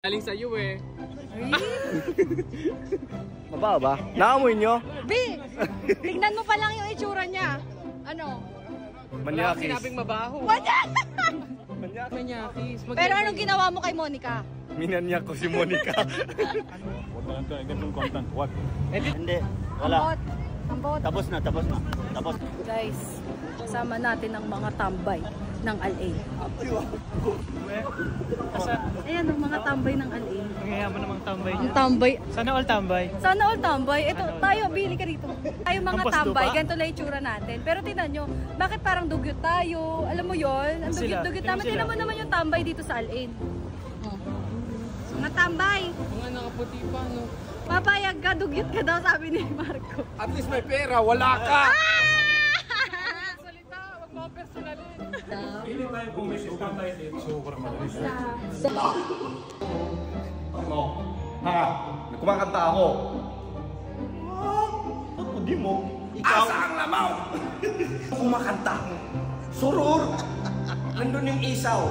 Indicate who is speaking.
Speaker 1: Galing sa'yo eh.
Speaker 2: Mabaho ba? Naamoy nyo?
Speaker 3: B! Tignan mo pa lang yung itsura niya. Ano?
Speaker 2: Manyakis.
Speaker 1: Sinabing mabaho.
Speaker 2: Manyakis.
Speaker 3: Pero anong ginawa mo kay Monica?
Speaker 2: Minanyak ko si Monica.
Speaker 4: Huwag na lang ito, ganun content. Huwag.
Speaker 2: Hindi, wala.
Speaker 3: Ambot.
Speaker 2: Tapos na. Tapos.
Speaker 3: Guys, kasama natin ang mga tambay ng LA. Ayan ang mga tambay ng LA.
Speaker 1: Mayayaman namang tambay niya.
Speaker 3: Ang tambay.
Speaker 1: Sana all tambay.
Speaker 3: Sana all tambay. Ito, tayo, bili ka dito. Tayo mga
Speaker 1: Ang pasto
Speaker 3: tambay,
Speaker 1: pa?
Speaker 3: ganito lang itsura natin. Pero tingnan nyo, bakit parang dugyot tayo? Alam mo yon, ang
Speaker 1: Sila?
Speaker 3: dugyot-dugyot
Speaker 1: Sino
Speaker 3: naman.
Speaker 1: sila?
Speaker 3: Tingnan mo naman yung tambay dito sa LA. Mga tambay.
Speaker 1: Mga nakaputi pa, no?
Speaker 3: Papayag ka, dugyot ka daw, sabi ni Marco.
Speaker 2: At least may pera, wala ka!
Speaker 1: Salita, wag mo personalin.
Speaker 4: Hindi tayo pumisis na tayo dito. Sobrang madalis.
Speaker 2: Ano? Ha? Kumakanta ako. Ako di mo. Ikaw? Asa ang lamaw? Kumakanta ako. Surur! Nandun yung isaw.